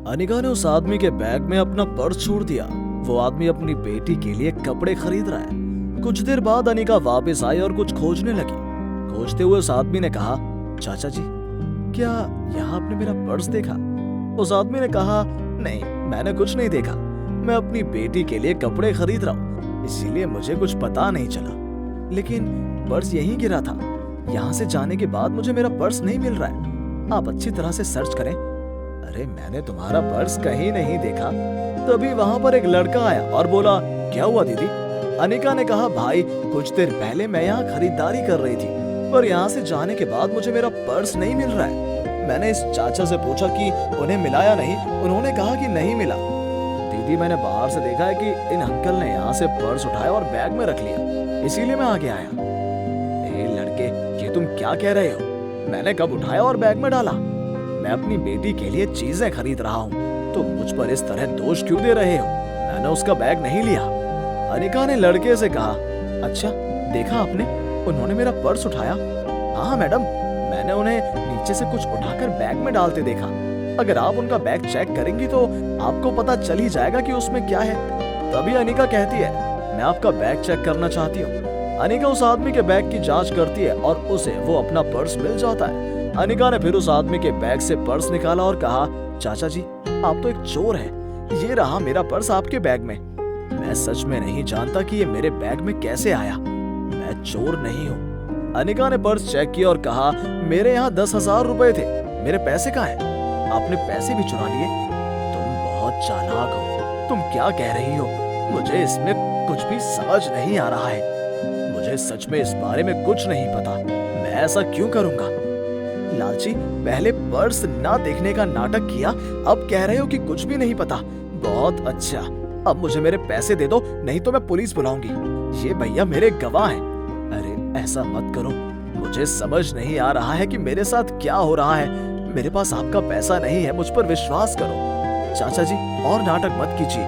अनिका ने उस आदमी के बैग में अपना पर्स छोड़ दिया। वो आदमी अपनी बेटी के लिए कपड़े खरीद रहा है। कुछ देर बाद अनिका वापस आई और कुछ खोजने लगी। खोजते हुए उस आदमी ने कहा, चाचा जी, क्या यहाँ आपने मेरा पर्स देखा? उस आदमी ने कहा, नहीं, मैंने कुछ नहीं देखा। मैं अपनी बेटी के लिए कपड़े खरीद रहा हूँ, इसीलिए मुझे कुछ पता नहीं चला। लेकिन पर्स यहीं गिरा था। यहाँ से जाने के बाद मुझे मेरा पर्स नहीं मिल रहा है। आप अच्छी तरह से सर्च करें। अरे मैंने तुम्हारा पर्स कहीं नहीं देखा। तभी वहां पर एक लड़का आया और बोला, क्या हुआ दीदी? अनिका ने कहा, भाई कुछ देर पहले मैं यहाँ खरीदारी कर रही थी, पर यहाँ से जाने के बाद मुझे मेरा पर्स नहीं मिल रहा है। मैंने इस चाचा से पूछा कि उन्हें मिला या नहीं। उन्होंने कहा कि नहीं मिला। दीदी मैंने बाहर से देखा है कि इन अंकल ने यहाँ से पर्स उठाया और बैग में रख लिया, इसीलिए मैं आगे आया। ए लड़के, ये तुम क्या कह रहे हो? मैंने कब उठाया और बैग में डाला? मैं अपनी बेटी के लिए चीजें खरीद रहा हूँ, तो मुझ पर इस तरह दोष क्यों दे रहे हो? मैंने उसका बैग नहीं लिया। अनिका ने लड़के से कहा, अच्छा देखा आपने, उन्होंने मेरा पर्स उठाया? हाँ मैडम, मैंने उन्हें नीचे से कुछ उठाकर बैग में डालते देखा। अगर आप उनका बैग चेक करेंगी तो आपको पता चल ही जाएगा कि उसमें क्या है। तभी अनिका कहती है, मैं आपका बैग चेक करना चाहती हूँ। अनिका उस आदमी के बैग की जांच करती है और उसे वो अपना पर्स मिल जाता है। अनिका ने फिर उस आदमी के बैग से पर्स निकाला और कहा, चाचा जी, आप तो एक चोर हैं। ये रहा मेरा पर्स आपके बैग में। मैं सच में नहीं जानता कि ये मेरे बैग में कैसे आया। मैं चोर नहीं हूँ। अनिका ने पर्स चेक किया और कहा, मेरे यहाँ 10,000 रुपए थे, मेरे पैसे कहाँ हैं? आपने पैसे भी चुरा लिए? तुम बहुत चालाक हो। तुम क्या कह रही हो? मुझे इसमें कुछ भी समझ नहीं आ रहा है। मुझे सच में इस बारे में कुछ नहीं पता। मैं ऐसा क्यों करूंगा? लालची, पहले पर्स ना देखने का नाटक किया, अब कह रहे हो कि कुछ भी नहीं पता। बहुत अच्छा, अब मुझे मेरे पैसे दे दो, नहीं तो मैं पुलिस बुलाऊंगी। ये भैया मेरे गवाह हैं। अरे ऐसा मत करो, मुझे समझ नहीं आ रहा है कि मेरे साथ क्या हो रहा है। मेरे पास आपका पैसा नहीं है, मुझ पर विश्वास करो। चाचा जी, और नाटक मत कीजिए,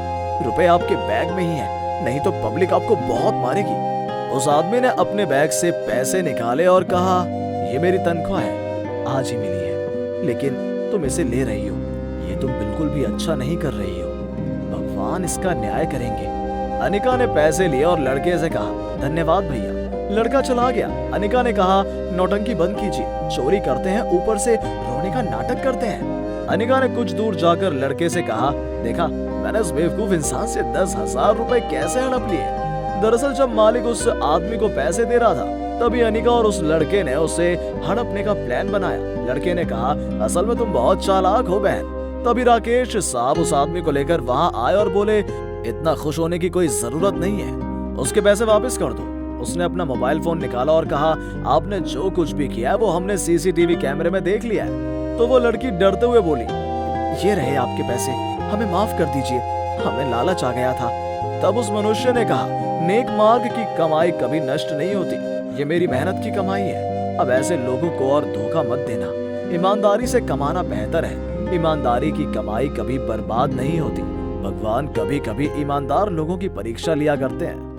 रुपए आपके बैग में ही है, नहीं तो पब्लिक आपको बहुत मारेगी। उस आदमी ने अपने बैग से पैसे निकाले और कहा, ये मेरी तनख्वाह है, आज ही मिली है, लेकिन तुम इसे ले रही हो, ये तुम बिल्कुल भी अच्छा नहीं कर रही हो। भगवान इसका न्याय करेंगे। अनिका ने पैसे लिए और लड़के से कहा, धन्यवाद भैया। लड़का चला गया। अनिका ने कहा, नौटंकी बंद कीजिए, चोरी करते हैं, ऊपर से रोने का नाटक करते हैं। अनिका ने कुछ दूर जाकर लड़के से कहा, देखा, मैंने उस बेवकूफ इंसान से 10,000 रुपए कैसे हड़प लिए। दरअसल जब मालिक उस आदमी को पैसे दे रहा था, तभी अनिका और उस लड़के ने उसे हड़पने का प्लान बनाया। लड़के ने कहा, असल में तुम बहुत चालाक हो बहन। तभी राकेश साहब उस आदमी को लेकर वहां आए और बोले, इतना खुश होने की कोई जरूरत नहीं है, उसके पैसे वापस कर दो। उसने अपना मोबाइल फोन निकाला और कहा, आपने जो कुछ भी किया है वो हमने सीसीटीवी कैमरे में देख लिया है। तो वो लड़की डरते हुए बोली, ये रहे आपके पैसे, हमें माफ कर दीजिए, हमें लालच आ गया था। तब उस मनुष्य ने कहा, नेक मार्ग की कमाई कभी नष्ट नहीं होती, ये मेरी मेहनत की कमाई है। अब ऐसे लोगों को और धोखा मत देना, ईमानदारी से कमाना बेहतर है। ईमानदारी की कमाई कभी बर्बाद नहीं होती। भगवान कभी कभी ईमानदार लोगों की परीक्षा लिया करते हैं।